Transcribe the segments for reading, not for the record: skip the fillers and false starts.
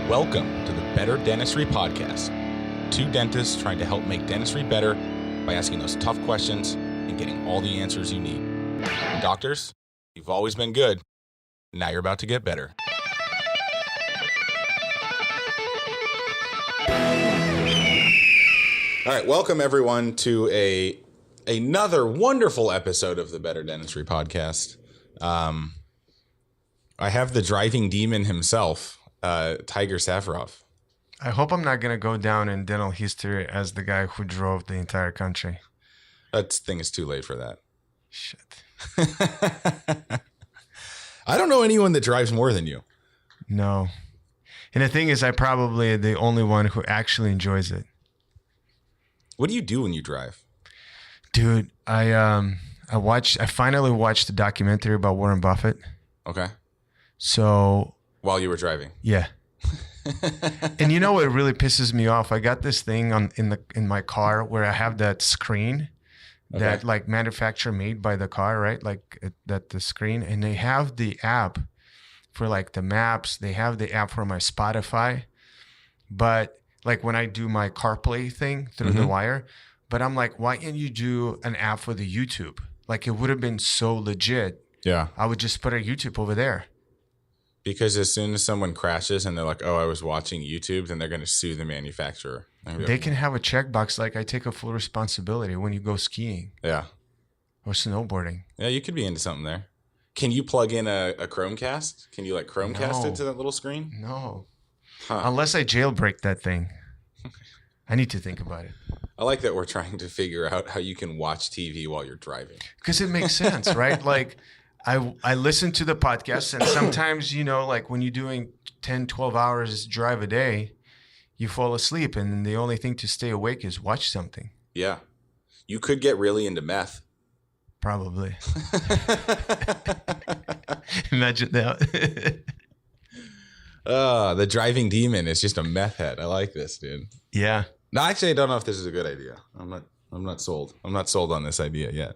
Welcome to the Better Dentistry Podcast. Two dentists trying to help make dentistry better by asking those tough questions and getting all the answers you need. Doctors, you've always been good. Now you're about to get better. All right, welcome everyone to another wonderful episode of the Better Dentistry Podcast. I have the driving demon himself, Tiger Safarov. I hope I'm not going to go down in dental history as the guy who drove the entire country. That thing is too late for that. Shit. I don't know anyone that drives more than you. No. And the thing is, I probably the only one who actually enjoys it. What do you do when you drive? Dude, I finally watched the documentary about Warren Buffett. Okay. So while you were driving. Yeah. And you know what really pisses me off? I got this thing in my car where I have that screen that like manufacturer made by the car, right? Like the screen, and they have the app for like the maps. They have the app for my Spotify, but like when I do my CarPlay thing through the wire, but I'm like, why can't you do an app for the YouTube? Like it would have been so legit. Yeah. I would just put a YouTube over there. Because as soon as someone crashes and they're like, oh, I was watching YouTube, then they're going to sue the manufacturer. They can have a checkbox like I take a full responsibility when you go skiing. Yeah. Or snowboarding. Yeah, you could be into something there. Can you plug in a Chromecast? Can you like Chromecast it to that little screen? No. Huh. Unless I jailbreak that thing. I need to think about it. I like that we're trying to figure out how you can watch TV while you're driving. Because it makes sense, right? Like I listen to the podcast, and sometimes, you know, like when you're doing 10, 12 hours drive a day, you fall asleep, and the only thing to stay awake is watch something. Yeah. You could get really into meth. Probably. Imagine that. The driving demon is just a meth head. I like this, dude. Yeah. No, actually, I don't know if this is a good idea. I'm not sold. I'm not sold on this idea yet.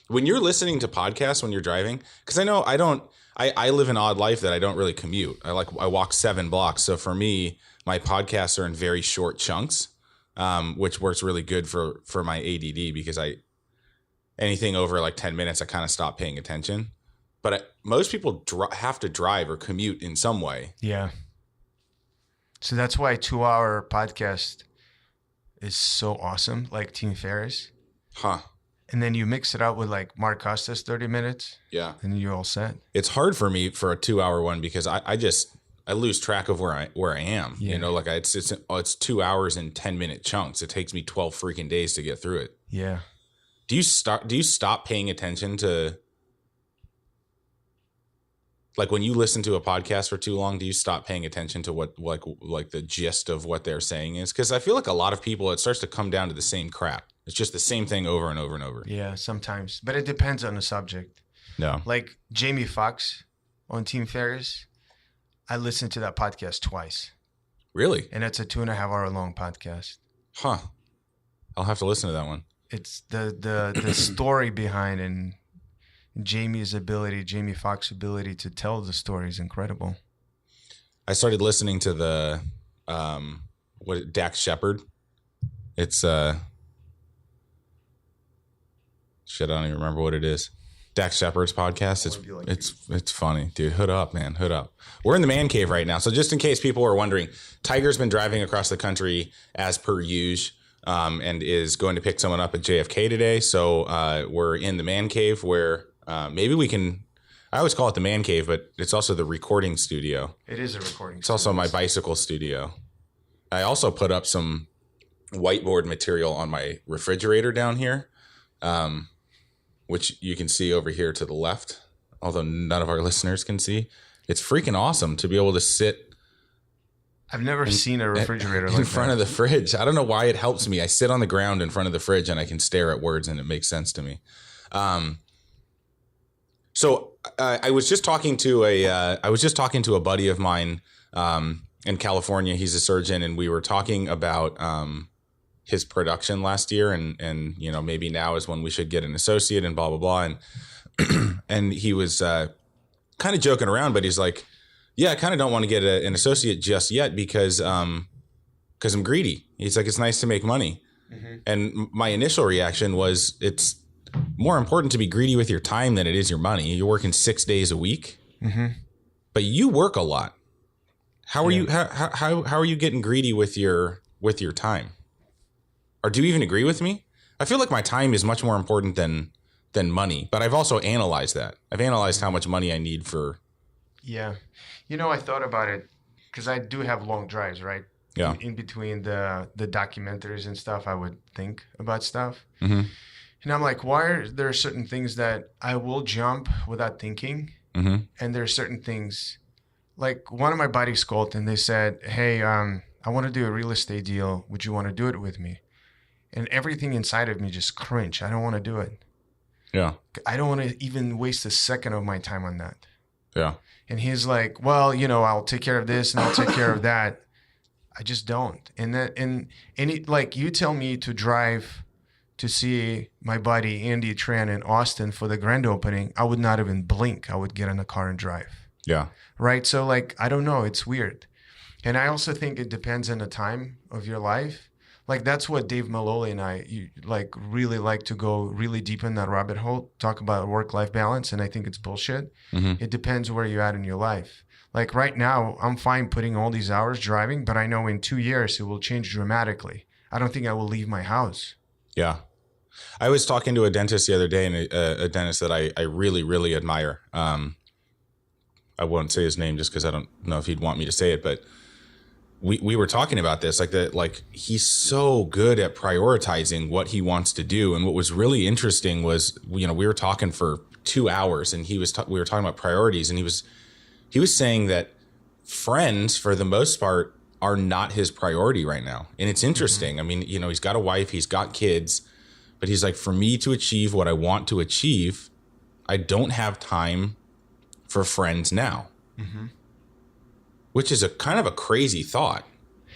When you're listening to podcasts when you're driving, because I live an odd life that I don't really commute. I walk 7 blocks. So for me, my podcasts are in very short chunks, which works really good for my ADD because anything over like 10 minutes, I kind of stop paying attention. But most people have to drive or commute in some way. Yeah. So that's why a 2-hour podcast is so awesome, like Tim Ferriss. Huh. And then you mix it out with like Mark Costa's 30 minutes. Yeah. And you're all set. It's hard for me for a 2-hour one because I lose track of where I am. Yeah. You know, like it's 2 hours in 10-minute chunks. It takes me 12 freaking days to get through it. Yeah. Do you stop paying attention to, like when you listen to a podcast for too long, do you stop paying attention to what like the gist of what they're saying is? Because I feel like a lot of people, it starts to come down to the same crap. It's just the same thing over and over and over. Yeah, sometimes. But it depends on the subject. No. Like Jamie Foxx on Tim Ferriss, I listened to that podcast twice. Really? And it's a 2.5-hour long podcast. Huh. I'll have to listen to that one. It's the story behind and Jamie Foxx's ability to tell the story is incredible. I started listening to the Dax Shepard. It's shit, I don't even remember what it is. Dax Shepard's podcast. It's funny, dude. Hood up, man. Hood up. We're in the man cave right now. So just in case people are wondering, Tiger's been driving across the country as per usual. And is going to pick someone up at JFK today. So we're in the man cave where maybe we can, I always call it the man cave, but it's also the recording studio. It is a recording studio. It's also my bicycle studio. I also put up some whiteboard material on my refrigerator down here, which you can see over here to the left, although none of our listeners can see. It's freaking awesome to be able to sit I've never seen a refrigerator like in front of the fridge. I don't know why it helps me. I sit on the ground in front of the fridge and I can stare at words and it makes sense to me. So I was just talking to a buddy of mine in California. He's a surgeon, and we were talking about his production last year, and you know, maybe now is when we should get an associate and blah blah blah. And and he was kind of joking around, but he's like, Yeah, I kind of don't want to get an associate just yet because I'm greedy. It's like, it's nice to make money. Mm-hmm. And my initial reaction was, it's more important to be greedy with your time than it is your money. You're working 6 days a week, mm-hmm. but you work a lot. How are you? How are you getting greedy with your time? Or do you even agree with me? I feel like my time is much more important than money, but I've also analyzed that. I've analyzed how much money I need for. Yeah. I thought about it because I do have long drives, right? Yeah. In between the documentaries and stuff, I would think about stuff. Mm-hmm. And I'm like, why are there certain things that I will jump without thinking? Mm-hmm. And there are certain things, like one of my buddies called and they said, hey, I want to do a real estate deal. Would you want to do it with me? And everything inside of me just cringe. I don't want to do it. Yeah. I don't want to even waste a second of my time on that. Yeah. And he's like, well, I'll take care of this and I'll take care of that. I just don't. And like you tell me to drive to see my buddy Andy Tran in Austin for the grand opening, I would not even blink. I would get in a car and drive. Yeah. Right. So like, I don't know. It's weird. And I also think it depends on the time of your life. Like that's what Dave Malloy and I really like to go really deep in that rabbit hole, talk about work-life balance. And I think it's bullshit. Mm-hmm. It depends where you're at in your life. Like right now, I'm fine putting all these hours driving, but I know in 2 years it will change dramatically. I don't think I will leave my house. Yeah. I was talking to a dentist the other day, and a dentist that I really, really admire. I won't say his name just because I don't know if he'd want me to say it, but we were talking about this, like he's so good at prioritizing what he wants to do. And what was really interesting was, we were talking for 2 hours and we were talking about priorities, and he was saying that friends for the most part are not his priority right now. And it's interesting. Mm-hmm. I mean, he's got a wife, he's got kids, but he's like, for me to achieve what I want to achieve, I don't have time for friends now. Mm-hmm. Which is a kind of a crazy thought,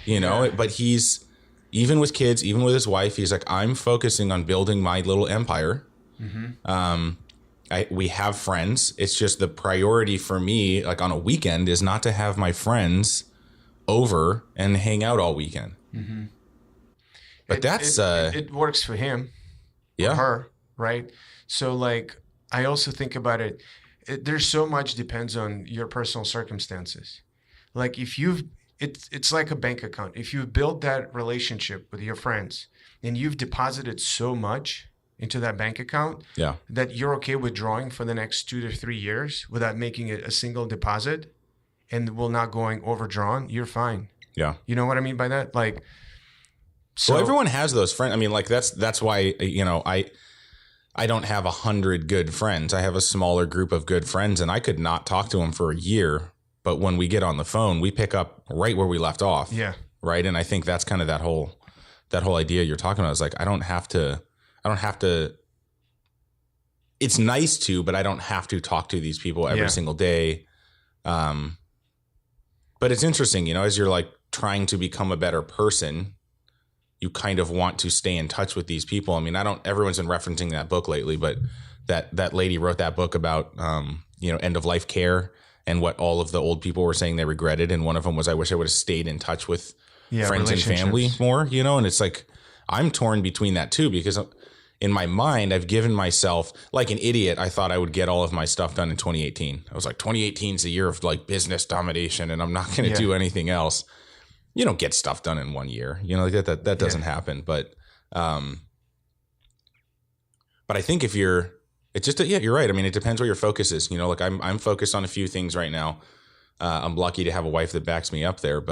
but he's, even with kids, even with his wife, he's like, I'm focusing on building my little empire. Mm-hmm. We have friends. It's just the priority for me, like on a weekend, is not to have my friends over and hang out all weekend. Mm-hmm. But it works for him, yeah, or her, right? So like, I also think about it. There's so much depends on your personal circumstances. Like it's like a bank account. If you've built that relationship with your friends and you've deposited so much into that bank account, yeah, that you're okay withdrawing for the next 2 to 3 years without making it a single deposit and will not going overdrawn, you're fine. Yeah. You know what I mean by that? Like, so well, everyone has those friends. I mean, like that's why, I don't have 100 good friends. I have a smaller group of good friends, and I could not talk to them for a year. But when we get on the phone, we pick up right where we left off. Yeah. Right. And I think that's kind of that whole idea you're talking about. Is like, I don't have to, it's nice to, but I don't have to talk to these people every single day. But it's interesting, as you're like trying to become a better person, you kind of want to stay in touch with these people. I mean, everyone's been referencing that book lately, but that lady wrote that book about, end of life care and what all of the old people were saying they regretted. And one of them was, I wish I would have stayed in touch with friends and family more, and it's like, I'm torn between that too, because in my mind, I've given myself, like an idiot, I thought I would get all of my stuff done in 2018. I was like, 2018 is the year of like business domination, and I'm not going to do anything else. You don't get stuff done in 1 year, that doesn't happen. But I think if you're, it's just, you're right. I mean, it depends where your focus is, like I'm focused on a few things right now. I'm lucky to have a wife that backs me up there,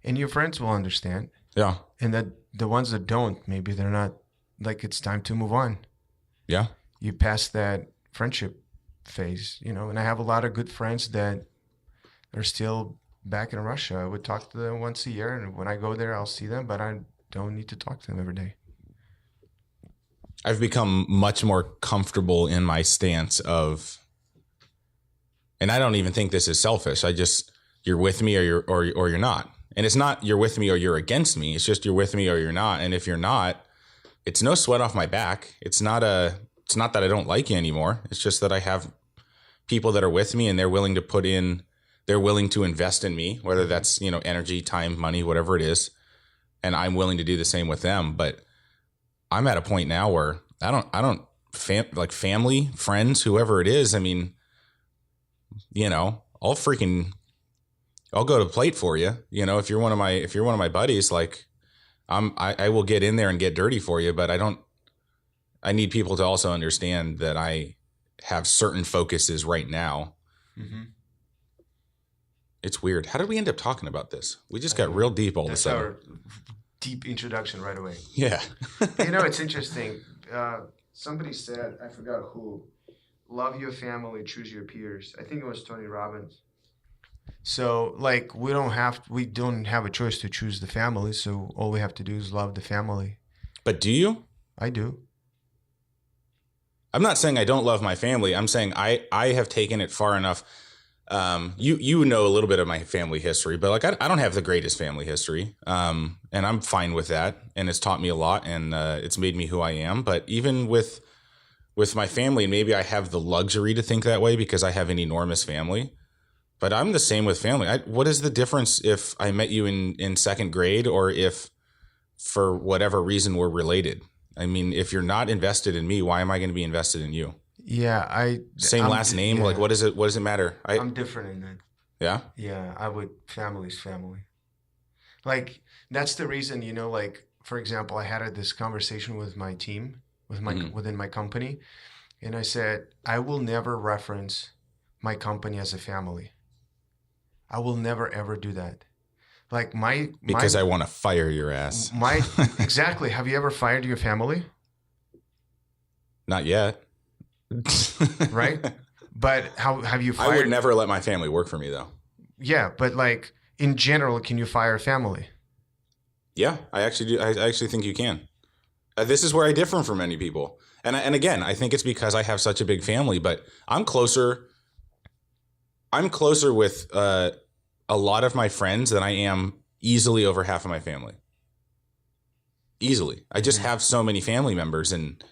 and your friends will understand. Yeah. And that the ones that don't, maybe they're not, like, it's time to move on. Yeah. You pass that friendship phase, and I have a lot of good friends that are still back in Russia. I would talk to them once a year, and when I go there, I'll see them, but I don't need to talk to them every day. I've become much more comfortable in my stance of, and I don't even think this is selfish. You're with me or you're not. And it's not you're with me or you're against me. It's just you're with me or you're not. And if you're not, it's no sweat off my back. It's not that I don't like you anymore. It's just that I have people that are with me and they're willing to put in they're willing to invest in me, whether that's, energy, time, money, whatever it is. And I'm willing to do the same with them. But I'm at a point now where family, friends, whoever it is. I mean, I'll go to plate for you. If you're one of my buddies, like I will get in there and get dirty for you, but I need people to also understand that I have certain focuses right now. Mm-hmm. It's weird. How did we end up talking about this? We just got real deep all of a sudden. Our deep introduction right away. Yeah. It's interesting. Somebody said, I forgot who, love your family, choose your peers. I think it was Tony Robbins. So like we don't have a choice to choose the family. So all we have to do is love the family. But do you? I do. I'm not saying I don't love my family. I'm saying I have taken it far enough. You know a little bit of my family history, but like I don't have the greatest family history. And I'm fine with that. And it's taught me a lot, and it's made me who I am. But even with my family, maybe I have the luxury to think that way because I have an enormous family. But I'm the same with family. What is the difference if I met you in second grade or if for whatever reason we're related? I mean, if you're not invested in me, why am I going to be invested in you? Yeah, I'm last name. Yeah. Like, what does it matter? I'm different in that. Yeah. Yeah, I would. Family's family. Like that's the reason, like for example, I had this conversation with my team, within my company, and I said I will never reference my company as a family. I will never ever do that. Like because I want to fire your ass. Exactly. Have you ever fired your family? Not yet. Right? But how have you fired? I would never let my family work for me though. Yeah, but like in general, can you fire a family? Yeah, I actually do. I actually think you can. This is where I differ from many people. And again, I think it's because I have such a big family, but I'm closer with a lot of my friends than I am easily over half of my family. Easily. I just have so many family members, and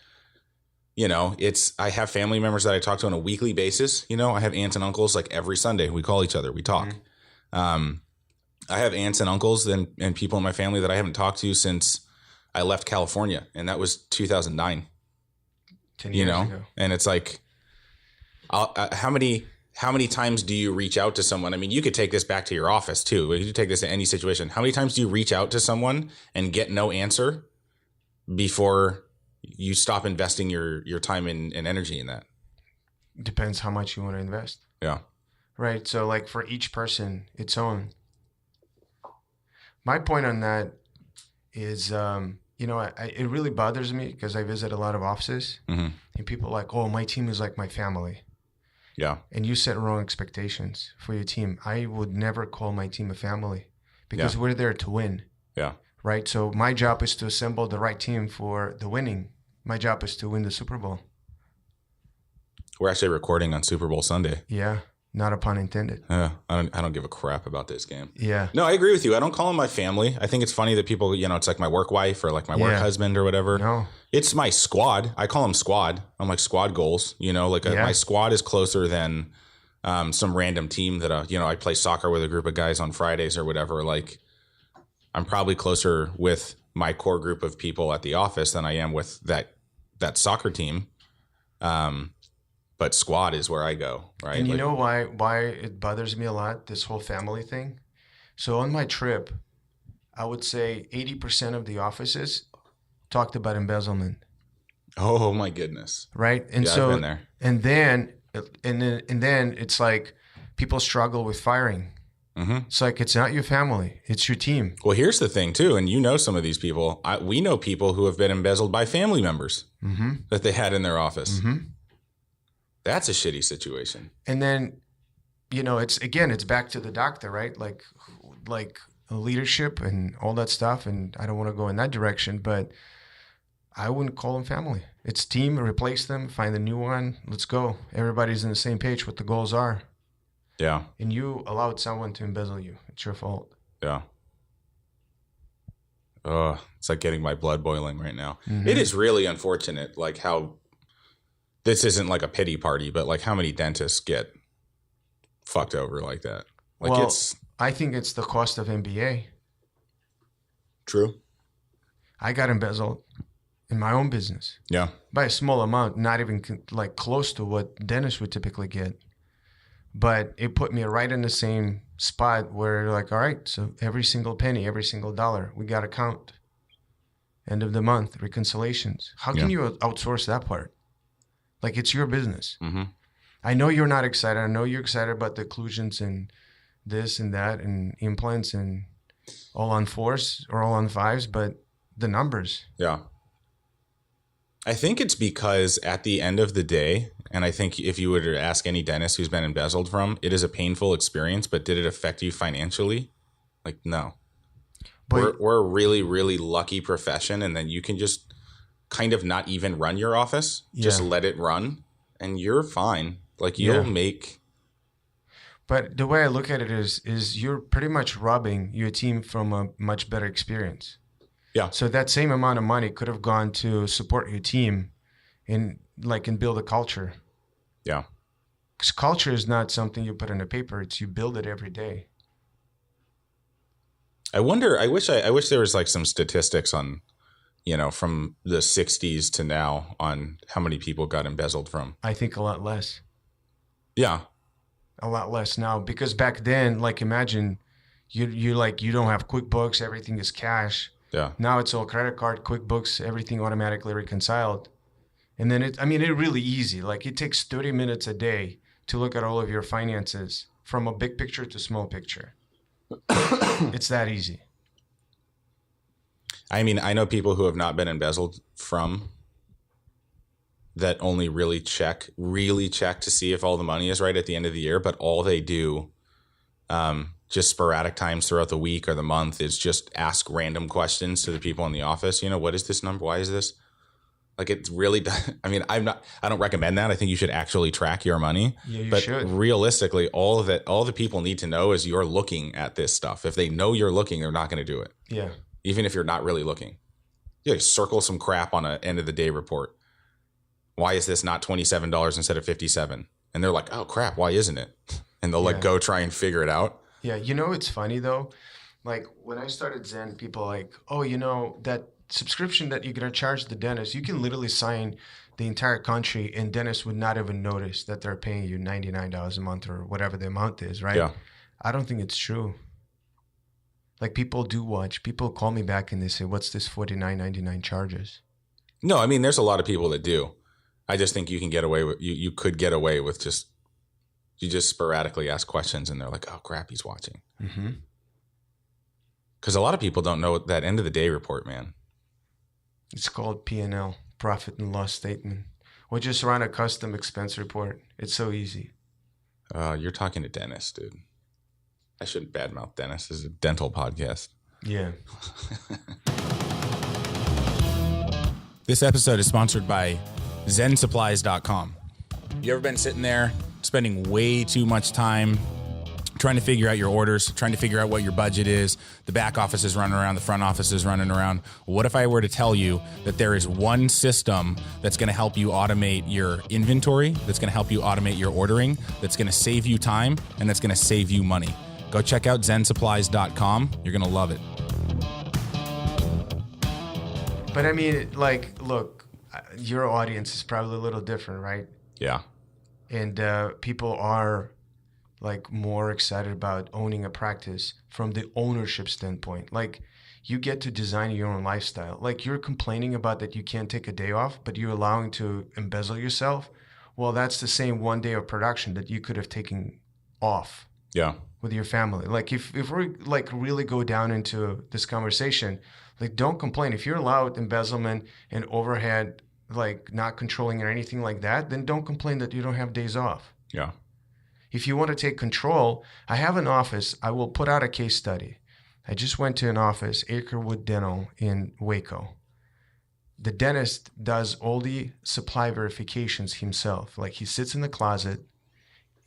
I have family members that I talk to on a weekly basis. I have aunts and uncles like every Sunday. We call each other. We talk. Mm-hmm. I have aunts and uncles and people in my family that I haven't talked to since I left California, and that was 2009. 10 years ago. And it's like, how many times do you reach out to someone? I mean, you could take this back to your office too. You could take this to any situation. How many times do you reach out to someone and get no answer before you stop investing your time and energy in that? Depends how much you want to invest. Yeah. Right. So like for each person, its own. My point on that is, it really bothers me because I visit a lot of offices, mm-hmm. and people are like, oh, my team is like my family. Yeah. And you set wrong expectations for your team. I would never call my team a family because we're there to win. Yeah. Right. So my job is to assemble the right team for the winning. My job is to win the Super Bowl. We're actually recording on Super Bowl Sunday. Yeah. Not a pun intended. Yeah. I don't give a crap about this game. Yeah. No, I agree with you. I don't call them my family. I think it's funny that people, it's like my work wife or like my work husband or whatever. No. It's my squad. I call them squad. I'm like squad goals. My squad is closer than some random team that, I play soccer with a group of guys on Fridays or whatever. Like I'm probably closer with my core group of people at the office than I am with that soccer team. But squad is where I go, right? And you know why it bothers me a lot, this whole family thing? So on my trip, I would say 80% of the offices talked about embezzlement. Oh my goodness. Right? And so I've been there. And then it's like people struggle with firing. Mm-hmm. It's like it's not your family, it's your team. Well, here's the thing too, and some of these people. We know people who have been embezzled by family members mm-hmm. that they had in their office. Mm-hmm. That's a shitty situation. And then, it's back to the doctor, right? Like leadership and all that stuff. And I don't want to go in that direction, but I wouldn't call them family. It's team, replace them, find a new one. Let's go. Everybody's on the same page what the goals are. Yeah. And you allowed someone to embezzle you. It's your fault. Yeah. Oh, it's like getting my blood boiling right now. Mm-hmm. It is really unfortunate, like how this isn't like a pity party, but like how many dentists get fucked over like that. Like well, it's I think it's the cost of MBA. true. I got embezzled in my own business Yeah. by a small amount, not even like close to what dentists would typically get. But it put me right in the same spot where like, all right, so every single penny, every single dollar, we got to count. End of the month, reconciliations. How can you outsource that part? Like, it's your business. Mm-hmm. I know you're not excited. I know you're excited about the occlusions and this and that and implants and all on fours or all on fives, but the numbers. Yeah. I think it's because at the end of the day, and I think if you were to ask any dentist who's been embezzled from, it is a painful experience, but did it affect you financially? Like, no. But We're a really, really lucky profession, and then you can just kind of not even run your office. Just let it run, and you're fine. Like, you'll make... But the way I look at it is you're pretty much robbing your team from a much better experience. Yeah. So that same amount of money could have gone to support your team and build a culture. Yeah. Because culture is not something you put on a paper. It's you build it every day. I wonder, I wish there was like some statistics on, from the 60s to now on how many people got embezzled from. I think a lot less. Yeah. A lot less now. Because back then, like, imagine you don't have QuickBooks, everything is cash. Yeah. Now it's all credit card, QuickBooks, everything automatically reconciled. And then it's really easy. Like, it takes 30 minutes a day to look at all of your finances from a big picture to small picture. It's that easy. I mean, I know people who have not been embezzled from that only really check to see if all the money is right at the end of the year. But all they do, just sporadic times throughout the week or the month, is just ask random questions to the people in the office. What is this number? Why is this? Like, it's really, I mean, I don't recommend that. I think you should actually track your money. Yeah, you but should. Realistically, all the people need to know is you're looking at this stuff. If they know you're looking, they're not going to do it. Yeah. Even if you're not really looking. You circle some crap on an end of the day report. Why is this not $27 instead of $57? And they're like, oh crap, why isn't it? And they'll go try and figure it out. Yeah. It's funny though. Like, when I started Zen, people like, oh, that subscription that you're going to charge the dentist, you can literally sign the entire country and dentists would not even notice that they're paying you $99 a month or whatever the amount is, right? Yeah. I don't think it's true. Like, people do watch. People call me back and they say, what's this $49.99 charges? No, I mean, there's a lot of people that do. I just think you can get away with, you could get away with you just sporadically ask questions and they're like, oh crap, he's watching. Mm-hmm. Because a lot of people don't know that end of the day report, man. It's called P&L, profit and loss statement. Or just run a custom expense report. It's so easy. You're talking to dentists, dude. I shouldn't badmouth dentists. This is a dental podcast. Yeah. This episode is sponsored by ZenSupplies.com. You ever been sitting there spending way too much time trying to figure out your orders, trying to figure out what your budget is? The back office is running around, the front office is running around. What if I were to tell you that there is one system that's going to help you automate your inventory, that's going to help you automate your ordering, that's going to save you time, and that's going to save you money? Go check out ZenSupplies.com. You're going to love it. But I mean, like, look, your audience is probably a little different, right? Yeah. And people are like more excited about owning a practice from the ownership standpoint. Like, you get to design your own lifestyle. Like, you're complaining about that you can't take a day off, but you're allowing to embezzle yourself. Well, that's the same one day of production that you could have taken off. Yeah. With your family. Like, if we like really go down into this conversation, like, don't complain. If you're allowed embezzlement and overhead, like not controlling or anything like that, then don't complain that you don't have days off. Yeah. If you want to take control, I have an office. I will put out a case study. I just went to an office, Acrewood Dental in Waco. The dentist does all the supply verifications himself. Like, he sits in the closet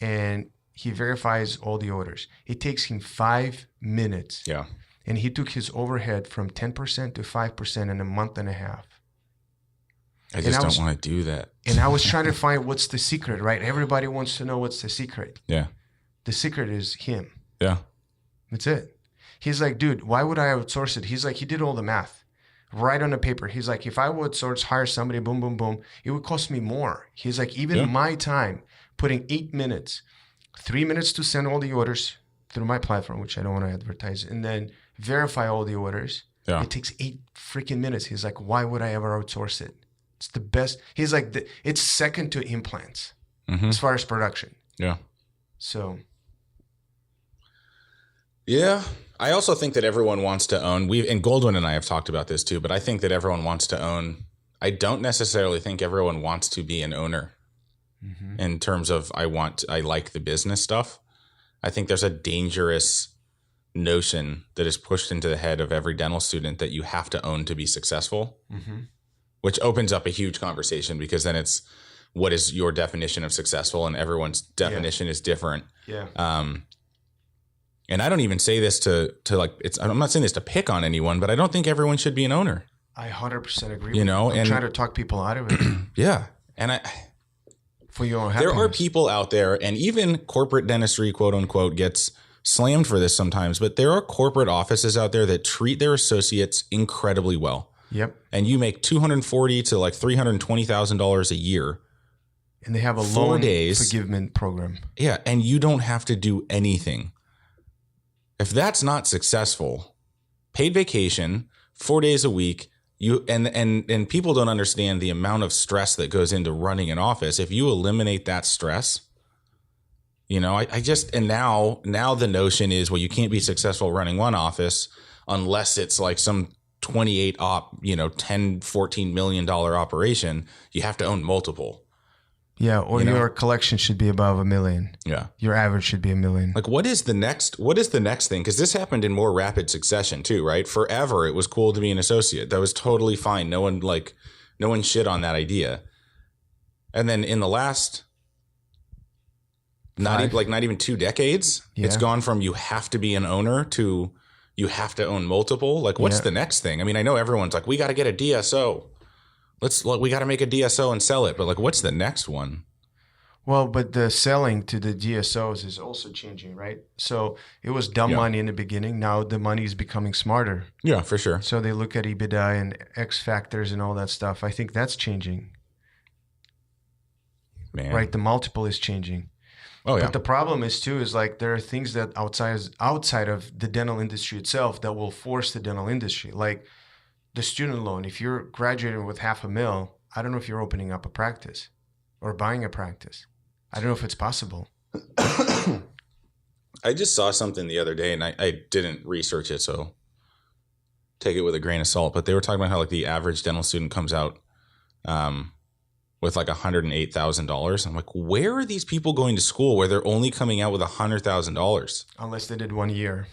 and he verifies all the orders. It takes him 5 minutes. Yeah. And he took his overhead from 10% to 5% in a month and a half. I just don't want to do that. And I was trying to find what's the secret, right? Everybody wants to know what's the secret. Yeah. The secret is him. Yeah. That's it. He's like, dude, why would I outsource it? He's like, he did all the math right on the paper. He's like, if I would hire somebody, boom, boom, boom, it would cost me more. He's like, even my time, putting 8 minutes, 3 minutes to send all the orders through my platform, which I don't want to advertise, and then verify all the orders. Yeah. It takes 8 freaking minutes. He's like, why would I ever outsource it? It's the best. He's like, it's second to implants as far as production. Yeah. So. Yeah. I also think that everyone wants to own, and Goldwyn and I have talked about this too, but I think that everyone wants to own. I don't necessarily think everyone wants to be an owner in terms of I like the business stuff. I think there's a dangerous notion that is pushed into the head of every dental student that you have to own to be successful, which opens up a huge conversation because then it's what is your definition of successful, and everyone's definition is different. Yeah. And I don't even say this to like, I'm not saying this to pick on anyone, but I don't think everyone should be an owner. I 100% agree. I'm trying to talk people out of it. Yeah. And for your own happiness. There are people out there, and even corporate dentistry, quote unquote, gets slammed for this sometimes, but there are corporate offices out there that treat their associates incredibly well. Yep. And you make $240,000 to like $320,000 a year. And they have a loan forgiveness program. Yeah. And you don't have to do anything. If that's not successful, paid vacation, 4 days a week, and people don't understand the amount of stress that goes into running an office. If you eliminate that stress, now the notion is, well, you can't be successful running one office unless it's like some 28 $10, $14 million operation. You have to own multiple. Yeah, or your collection should be above $1 million. Yeah. Your average should be $1 million. Like, what is the next thing? Because this happened in more rapid succession too, right? Forever it was cool to be an associate. That was totally fine. No one shit on that idea. And then in the last not even 2 decades, it's gone from you have to be an owner to you have to own multiple. Like, what's the next thing? I mean, I know everyone's like, we got to get a DSO. We got to make a DSO and sell it. But like, what's the next one? Well, but the selling to the DSOs is also changing, right? So it was dumb money in the beginning. Now the money is becoming smarter. Yeah, for sure. So they look at EBITDA and X factors and all that stuff. I think that's changing. Man. Right? The multiple is changing. Oh, yeah. But the problem is like there are things that outside of the dental industry itself that will force the dental industry. Like the student loan. If you're graduating with $500,000, I don't know if you're opening up a practice or buying a practice. I don't know if it's possible. I just saw something the other day, and I didn't research it, so take it with a grain of salt. But they were talking about how like the average dental student comes out with like $108,000. I'm like, where are these people going to school where they're only coming out with $100,000? Unless they did 1 year.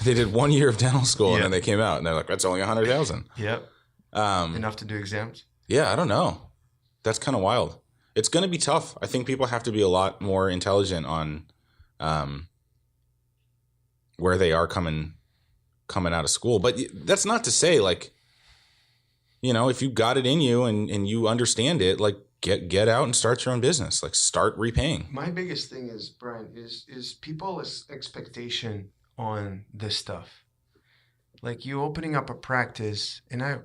They did 1 year of dental school, and then they came out, and they're like, that's only $100,000. Yep. Enough to do exams? Yeah, I don't know. That's kind of wild. It's going to be tough. I think people have to be a lot more intelligent on where they are coming out of school. But that's not to say, like, if you got it in you and you understand it, like, get out and start your own business. Like, start repaying. My biggest thing is, Brian, is people's expectation on this stuff. Like, you opening up a practice, and I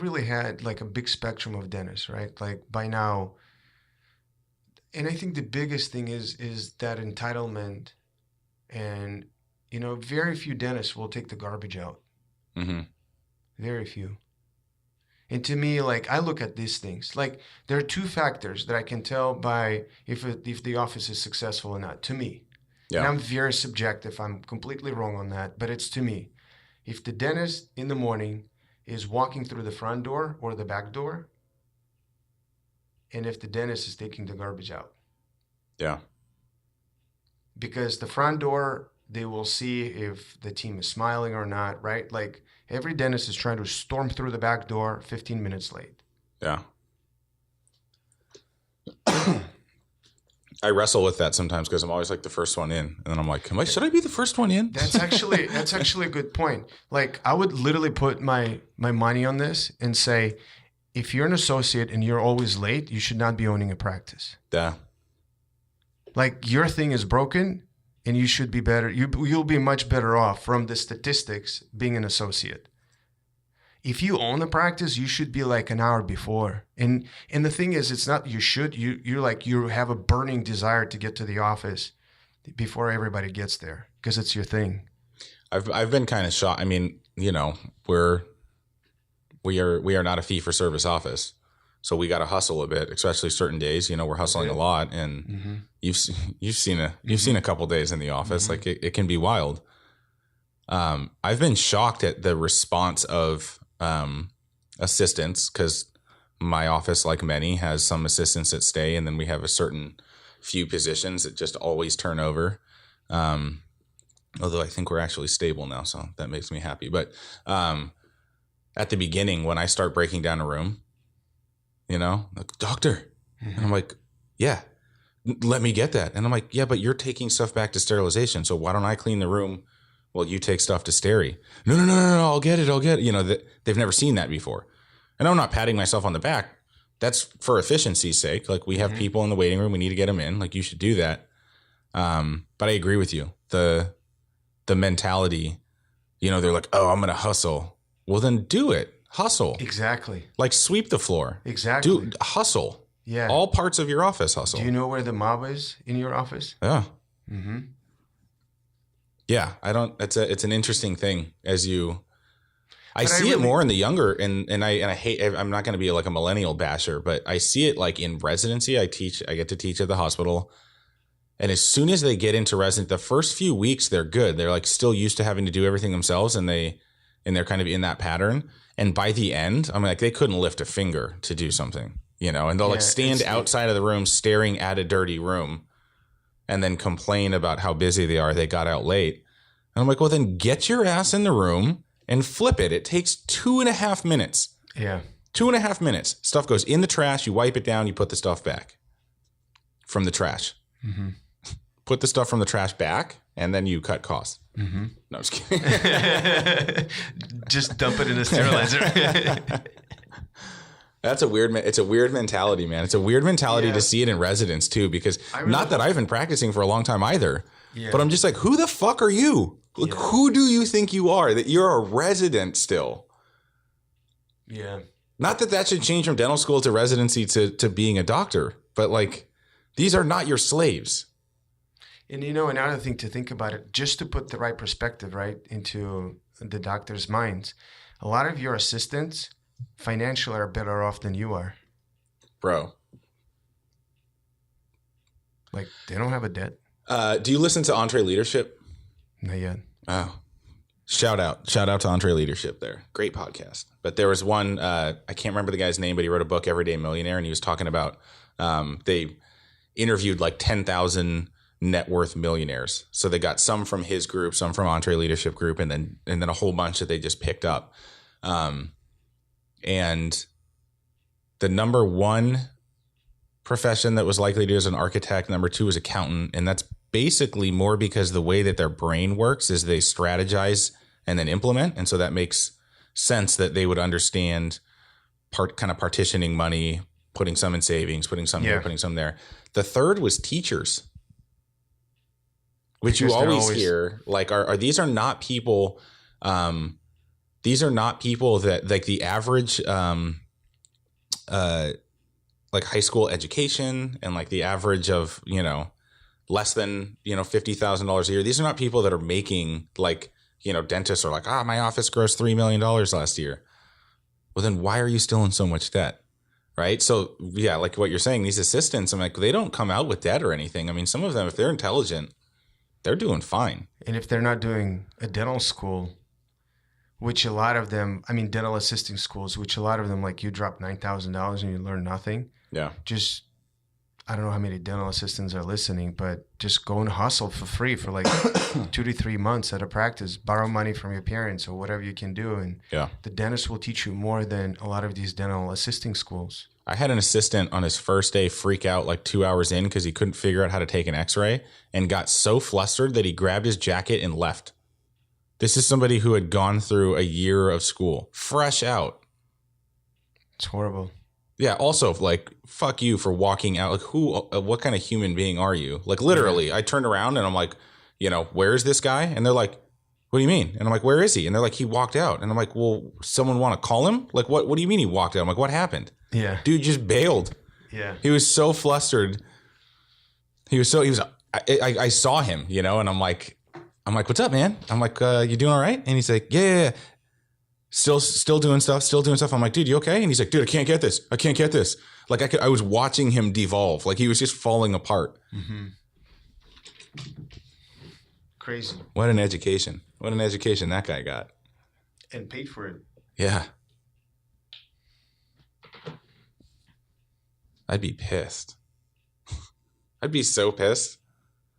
really had like a big spectrum of dentists, right? Like by now, and I think the biggest thing is that entitlement, and very few dentists will take the garbage out. Mm-hmm. Very few. And to me, like, I look at these things. Like, there are 2 factors that I can tell by if the office is successful or not. To me. Yeah. And I'm very subjective. I'm completely wrong on that, but it's to me. If the dentist in the morning is walking through the front door or the back door, and if the dentist is taking the garbage out. Yeah. Because the front door, they will see if the team is smiling or not, right? Like, every dentist is trying to storm through the back door 15 minutes late. Yeah. I wrestle with that sometimes because I'm always like the first one in, and then I'm like, should I be the first one in? That's actually a good point. Like, I would literally put my money on this and say, if you're an associate and you're always late, you should not be owning a practice. Yeah. Like, your thing is broken, and you should be better. You'll be much better off from the statistics being an associate. If you own the practice, you should be like an hour before. And the thing is, it's not you should. You have a burning desire to get to the office before everybody gets there because it's your thing. I've been kind of shocked. I mean, we are not a fee for service office, so we got to hustle a bit, especially certain days. We're hustling a lot, and you've seen a couple days in the office. Like it can be wild. I've been shocked at the response of assistants, because my office, like many, has some assistants that stay, and then we have a certain few positions that just always turn over. Although I think we're actually stable now, so that makes me happy. But at the beginning, when I start breaking down a room, like, doctor, and I'm like, yeah, let me get that. And I'm like, yeah, but you're taking stuff back to sterilization, so why don't I clean the room? Well, you take stuff to steri. No, I'll get it. They've never seen that before. And I'm not patting myself on the back. That's for efficiency's sake. Like, we have people in the waiting room. We need to get them in. Like, you should do that. But I agree with you. The mentality, they're like, oh, I'm going to hustle. Well, then do it. Hustle. Exactly. Like, sweep the floor. Exactly. Hustle. Yeah. All parts of your office hustle. Do you know where the mob is in your office? Yeah. Mm-hmm. Yeah, it's an interesting thing I see it more in the younger, and I hate, I'm not going to be like a millennial basher, but I see it like in residency. I get to teach at the hospital. And as soon as they get into resident, the first few weeks, they're good. They're like still used to having to do everything themselves, and they're kind of in that pattern. And by the end, I'm like, they couldn't lift a finger to do something, and they'll like stand outside of the room staring at a dirty room, and then complain about how busy they are. They got out late. And I'm like, well, then get your ass in the room and flip it. It takes 2.5 minutes. Yeah. 2.5 minutes. Stuff goes in the trash. You wipe it down. You put the stuff back from the trash. Mm-hmm. Put the stuff from the trash back, and then you cut costs. Mm-hmm. No, I'm just kidding. Just dump it in a sterilizer. It's a weird mentality, man. It's a weird mentality to see it in residents too, because not that I've been practicing for a long time either, but I'm just like, who the fuck are you? Like, who do you think you are, that you're a resident still? Yeah. Not that should change from dental school to residency to being a doctor, but like, these are not your slaves. And another thing to think about it, just to put the right perspective, right, into the doctor's minds, a lot of your assistants financially are better off than you are. Bro. Like, they don't have a debt. Do you listen to EntreLeadership? Not yet. Oh, shout out to EntreLeadership there. Great podcast. But there was one, I can't remember the guy's name, but he wrote a book, Everyday Millionaire, and he was talking about, they interviewed like 10,000 net worth millionaires. So they got some from his group, some from EntreLeadership group, and then a whole bunch that they just picked up. And the number one profession that was likely to do is an architect. Number two is accountant. And that's basically more because the way that their brain works is they strategize and then implement. And so that makes sense that they would understand kind of partitioning money, putting some in savings, putting some here, putting some there. The third was teachers, which because you always hear, like, these are not people, that like the average, like high school education and like the average of, less than, $50,000 a year. These are not people that are making like, dentists are like, my office grossed $3 million last year. Well, then why are you still in so much debt? Right. So yeah, like what you're saying, these assistants, I'm like, they don't come out with debt or anything. I mean, some of them, if they're intelligent, they're doing fine. And if they're not doing a dental school, which a lot of them, dental assisting schools, which a lot of them, like, you drop $9,000 and you learn nothing. Yeah. Just, I don't know how many dental assistants are listening, but just go and hustle for free for like 2 to 3 months at a practice, borrow money from your parents or whatever you can do. And the dentist will teach you more than a lot of these dental assisting schools. I had an assistant on his first day freak out like 2 hours in because he couldn't figure out how to take an x-ray and got so flustered that he grabbed his jacket and left. This is somebody who had gone through a year of school, fresh out. It's horrible. Yeah. Also, like, fuck you for walking out. Like, what kind of human being are you? Like, literally, I turned around and I'm like, where is this guy? And they're like, what do you mean? And I'm like, where is he? And they're like, he walked out. And I'm like, well, someone want to call him? Like, what do you mean he walked out? I'm like, what happened? Yeah. Dude just bailed. Yeah. He was so flustered. I saw him, and I'm like, what's up, man? I'm like, you doing all right? And he's like, yeah. Still doing stuff. I'm like, dude, you okay? And he's like, dude, I can't get this. Like I was watching him devolve. Like he was just falling apart. Mm-hmm. Crazy. What an education that guy got. And paid for it. Yeah. I'd be pissed. I'd be so pissed.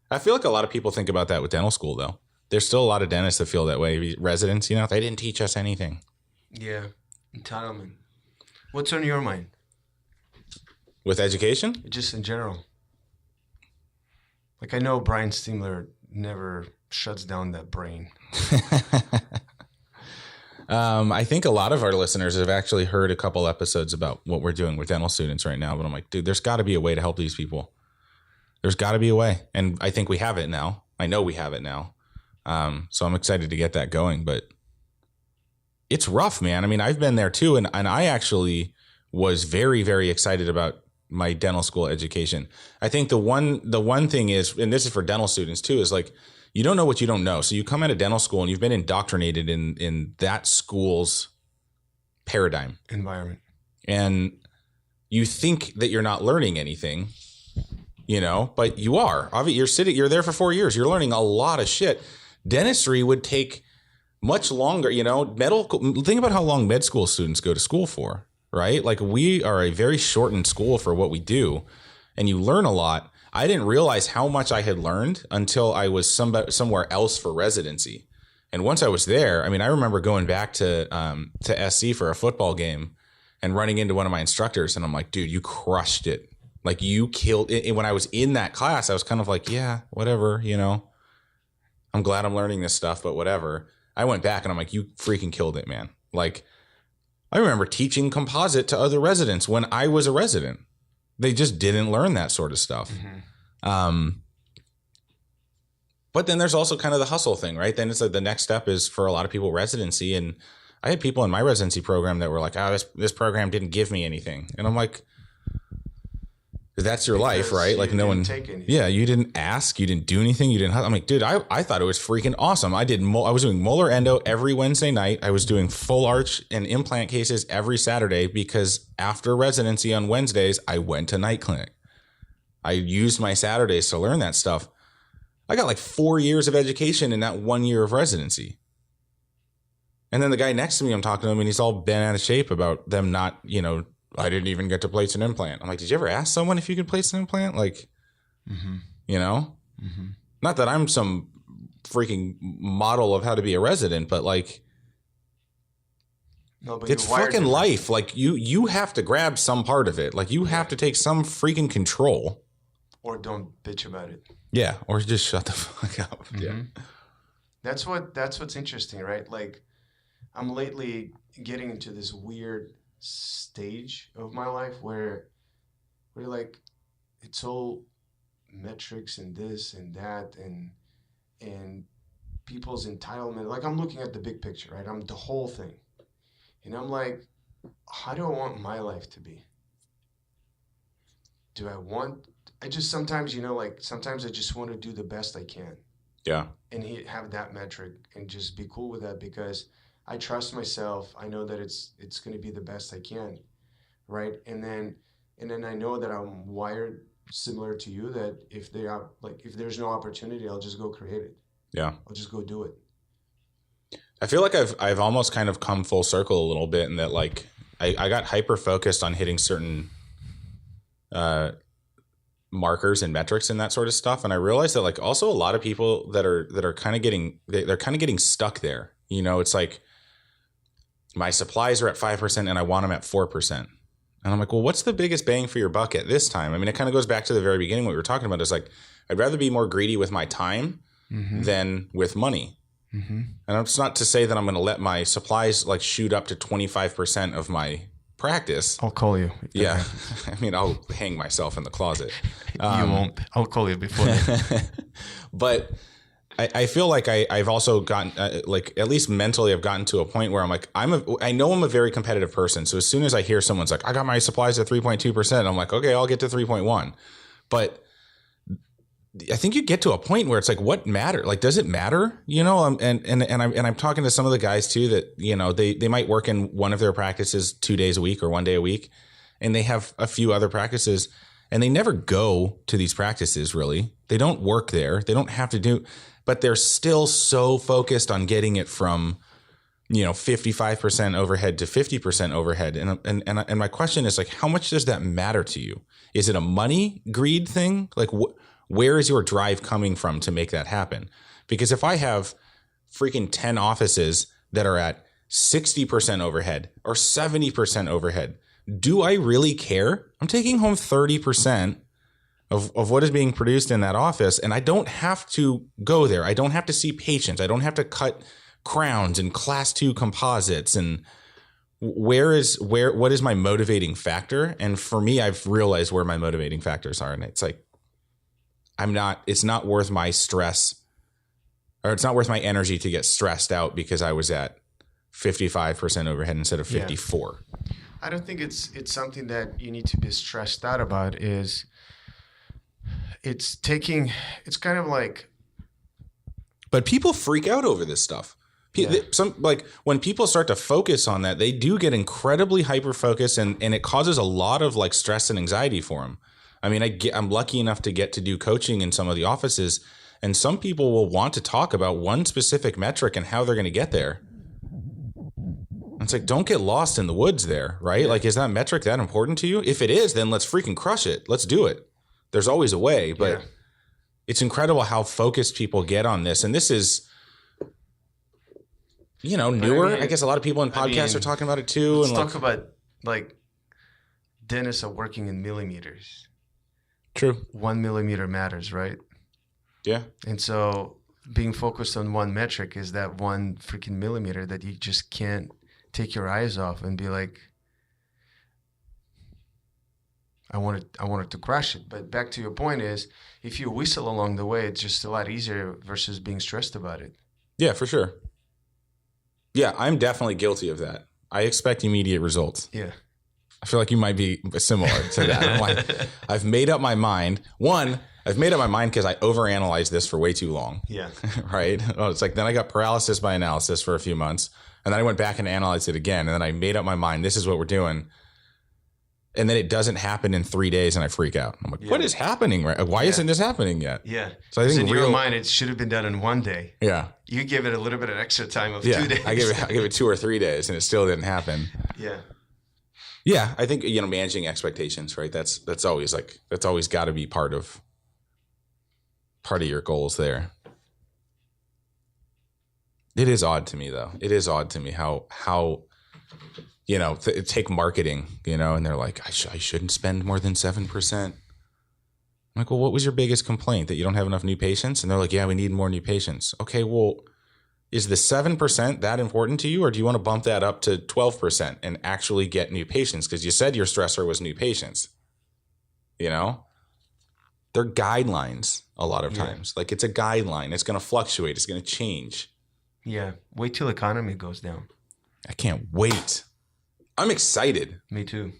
I feel like a lot of people think about that with dental school, though. There's still a lot of dentists that feel that way. Residents, they didn't teach us anything. Yeah. Entitlement. What's on your mind? With education? Just in general. Like I know Bryan Stimmler never shuts down that brain. I think a lot of our listeners have actually heard a couple episodes about what we're doing with dental students right now. But I'm like, dude, there's got to be a way to help these people. There's got to be a way. And I think we have it now. I know we have it now. So I'm excited to get that going. But it's rough, man. I mean, I've been there too. And I actually was very, very excited about my dental school education. I think the one thing is, and this is for dental students too, is like, you don't know what you don't know. So you come out of dental school and you've been indoctrinated in that school's paradigm environment. And you think that you're not learning anything, but you are. Obviously, you're there for 4 years. You're learning a lot of shit. Dentistry would take much longer, think about how long med school students go to school for, right? Like we are a very shortened school for what we do, and you learn a lot. I didn't realize how much I had learned until I was somewhere else for residency. And once I was there, I mean, I remember going back to SC for a football game and running into one of my instructors. And I'm like, dude, you crushed it. Like you killed it. When I was in that class, I was kind of like, yeah, whatever, I'm glad I'm learning this stuff, but whatever. I went back and I'm like, you freaking killed it, man. Like I remember teaching composite to other residents when I was a resident. They just didn't learn that sort of stuff. Mm-hmm. But then there's also kind of the hustle thing, right? Then it's like the next step is for a lot of people residency. And I had people in my residency program that were like, oh, this program didn't give me anything. And I'm like, that's your life, right? Like no one, yeah, you didn't ask, you didn't do anything. You didn't, I'm like, dude, I thought it was freaking awesome. I was doing molar endo every Wednesday night. I was doing full arch and implant cases every Saturday because after residency on Wednesdays, I went to night clinic. I used my Saturdays to learn that stuff. I got like 4 years of education in that 1 year of residency. And then the guy next to me, I'm talking to him and he's all bent out of shape about them not, I didn't even get to place an implant. I'm like, did you ever ask someone if you could place an implant? Like, mm-hmm. Mm-hmm. Not that I'm some freaking model of how to be a resident, but like, no, but it's fucking life. Like you have to grab some part of it. Like you have to take some freaking control. Or don't bitch about it. Yeah. Or just shut the fuck up. Mm-hmm. Yeah. That's what's interesting, right? Like I'm lately getting into this weird stage of my life where like it's all metrics and this and that and people's entitlement. Like I'm looking at the big picture, right? I'm the whole thing. And I'm like, how do I want my life to be? I just sometimes, sometimes I just want to do the best I can. Yeah. And have that metric and just be cool with that because I trust myself. I know that it's going to be the best I can, right? And then I know that I'm wired similar to you. That if there's no opportunity, I'll just go create it. Yeah, I'll just go do it. I feel like I've almost kind of come full circle a little bit in that like I got hyper focused on hitting certain markers and metrics and that sort of stuff, and I realized that like also a lot of people that are kind of getting stuck there. It's like my supplies are at 5% and I want them at 4%. And I'm like, well, what's the biggest bang for your buck at this time? I mean, it kind of goes back to the very beginning. What we were talking about is like, I'd rather be more greedy with my time mm-hmm. than with money. Mm-hmm. And it's not to say that I'm going to let my supplies like shoot up to 25% of my practice. I'll call you. Yeah. I mean, I'll hang myself in the closet. You won't. I'll call you before. But I feel like I've also gotten like, at least mentally, I've gotten to a point where I'm like, I know I'm a very competitive person. So as soon as I hear someone's like, I got my supplies at 3.2%, I'm like, okay, I'll get to 3.1. But I think you get to a point where it's like, what matter? Like, does it matter? You know, I'm talking to some of the guys too that, you know, they might work in one of their practices 2 days a week or 1 day a week, and they have a few other practices, and they never go to these practices really. They don't work there. They don't have to do, but they're still so focused on getting it from, you know, 55% overhead to 50% overhead. And my question is like, how much does that matter to you? Is it a money greed thing? Like, where is your drive coming from to make that happen? Because if I have freaking 10 offices that are at 60% overhead or 70% overhead, do I really care? I'm taking home 30% of what is being produced in that office, and I don't have to go there. I don't have to see patients. I don't have to cut crowns and class 2 composites. And what is my motivating factor? And for me, I've realized where my motivating factors are. And it's like, it's not worth my stress, or it's not worth my energy to get stressed out because I was at 55% overhead instead of 54. Yeah. I don't think it's something that you need to be stressed out about. It's kind of like, but people freak out over this stuff. When people start to focus on that, they do get incredibly hyper focused, and it causes a lot of like stress and anxiety for them. I mean, I'm lucky enough to get to do coaching in some of the offices, and some people will want to talk about one specific metric and how they're going to get there. It's like, don't get lost in the woods there, right? Yeah. Like, is that metric that important to you? If it is, then let's freaking crush it. Let's do it. There's always a way, but it's incredible how focused people get on this. And this is, you know, newer. I guess a lot of people in podcasts are talking about it too. Let's talk about like dentists are working in millimeters. True. 1 millimeter matters, right? Yeah. And so being focused on one metric is that one freaking millimeter that you just can't take your eyes off and be like, I wanted to crush it. But back to your point is, if you whistle along the way, it's just a lot easier versus being stressed about it. Yeah, for sure. Yeah, I'm definitely guilty of that. I expect immediate results. Yeah. I feel like you might be similar to that. I'm like, I've made up my mind. I've made up my mind because I overanalyzed this for way too long. Yeah. Right? It's like, then I got paralysis by analysis for a few months. And then I went back and analyzed it again. And then I made up my mind. This is what we're doing. And then it doesn't happen in 3 days and I freak out. I'm like, what is happening? Right? Why isn't this happening yet? Yeah. So I think in your mind, it should have been done in 1 day. Yeah. You give it a little bit of extra time of 2 days. I give it 2 or 3 days and it still didn't happen. Yeah. Yeah. I think, you know, managing expectations, right? That's always got to be part of your goals there. It is odd to me, though. It is odd to me how you know, take marketing, you know, and they're like, I shouldn't spend more than 7%. I'm like, well, what was your biggest complaint? That you don't have enough new patients? And they're like, yeah, we need more new patients. Okay, well, is the 7% that important to you? Or do you want to bump that up to 12% and actually get new patients? Because you said your stressor was new patients. You know? They're guidelines a lot of times. Like, it's a guideline. It's going to fluctuate. It's going to change. Yeah. Wait till economy goes down. I can't wait. I'm excited. Me too.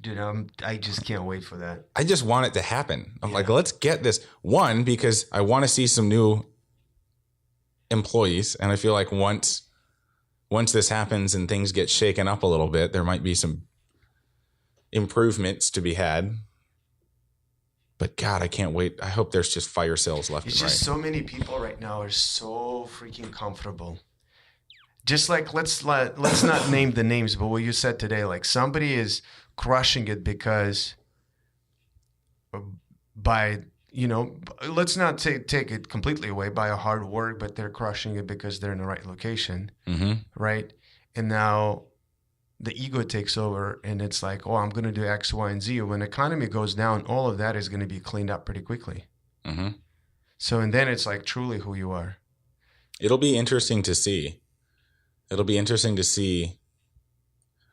Dude, I just can't wait for that. I just want it to happen. I'm like, let's get this. One, because I want to see some new employees. And I feel like once this happens and things get shaken up a little bit, there might be some improvements to be had. But God, I can't wait. I hope there's just fire sales left and right. It's just so many people right now are so freaking comfortable. Just like, let's not name the names, but what you said today, like somebody is crushing it because by, you know, let's not take it completely away by a hard work, but they're crushing it because they're in the right location, right? And now the ego takes over and it's like, oh, I'm going to do X, Y, and Z. When the economy goes down, all of that is going to be cleaned up pretty quickly. So, and then it's like truly who you are. It'll be interesting to see.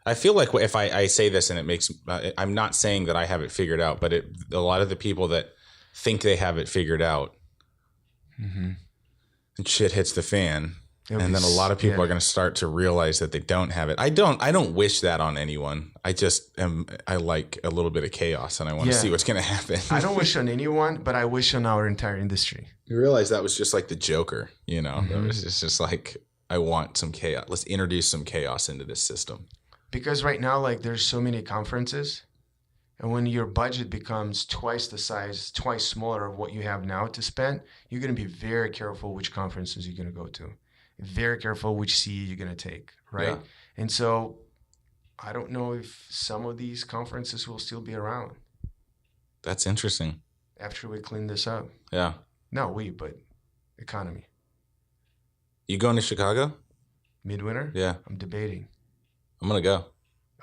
I feel like if I say this and it makes, I'm not saying that I have it figured out, but a lot of the people that think they have it figured out and shit hits the fan. It'll And be then a lot of people yeah. are going to start to realize that they don't have it. I don't wish that on anyone. I like a little bit of chaos and I want to Yeah. see what's going to happen. I don't wish on anyone, but I wish on our entire industry. You realize that was just like the Joker, you know? That was just like, I want some chaos. Let's introduce some chaos into this system. Because right now, like, there's so many conferences, and when your budget becomes twice the size, twice smaller of what you have now to spend, you're going to be very careful which conferences you're going to go to. Very careful which CE you're going to take, right? Yeah. And so I don't know if some of these conferences will still be around That's interesting. after we clean this up. Yeah. Not we, but economy. You going to Chicago? Midwinter? Yeah. I'm debating. I'm going to go.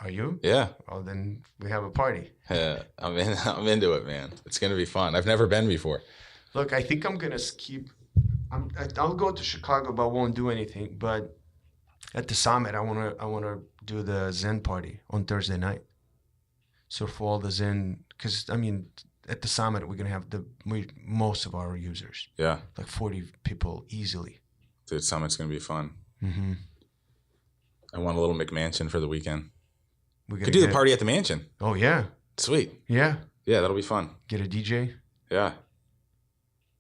Are you? Yeah. Oh, then we have a party. I'm into it, man. It's going to be fun. I've never been before. Look, I think I'm going to keep... I'll go to Chicago, but I won't do anything. But at the summit, I want to do the Zen party on Thursday night. So for all the Zen, because I mean, at the summit we're gonna have most of our users. Yeah, like 40 people easily. dude, summit's gonna be fun. Mm-hmm. I want a little McMansion for the weekend. We Could do the party at the mansion. Oh yeah, Sweet. yeah. Yeah, that'll be fun. Get a DJ. Yeah.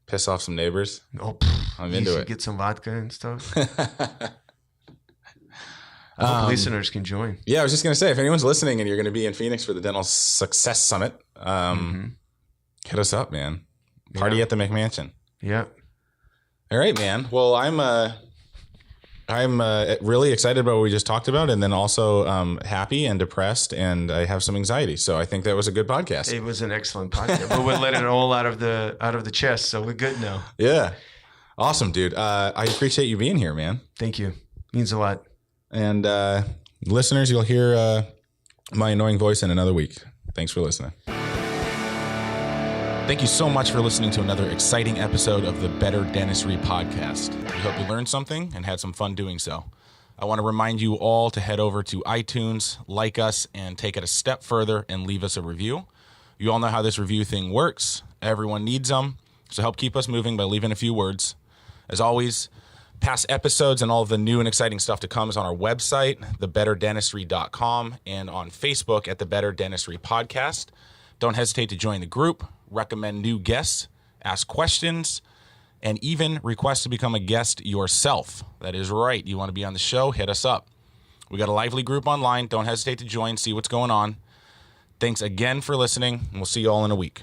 Piss off some neighbors. Oh, I'm into it. Get some vodka and stuff. I hope listeners can join. Yeah, I was just going to say, if anyone's listening and you're going to be in Phoenix for the Dental Success Summit, hit us up, man. Party at the McMansion. Yeah. All right, man. Well, I'm really excited about what we just talked about, and then also happy and depressed, and I have some anxiety. So I think that was a good podcast. It was an excellent podcast, but we're letting it all out of the chest, so we're good now. Yeah. Awesome, dude. I appreciate you being here, man. Thank you. Means a lot. And listeners, you'll hear my annoying voice in another week. Thanks for listening. Thank you so much for listening to another exciting episode of the Better Dentistry podcast. We hope you learned something and had some fun doing so. I want to remind you all to head over to iTunes, like us, and take it a step further and leave us a review. You all know how this review thing works. Everyone needs them, so help keep us moving by leaving a few words. As always, past episodes and all of the new and exciting stuff to come is on our website, thebetterdentistry.com, and on Facebook at the Better Dentistry Podcast. Don't hesitate to join the group, recommend new guests, ask questions, and even request to become a guest yourself. That is right. You want to be on the show? Hit us up. We got a lively group online. Don't hesitate to join, see what's going on. Thanks again for listening, and we'll see you all in a week.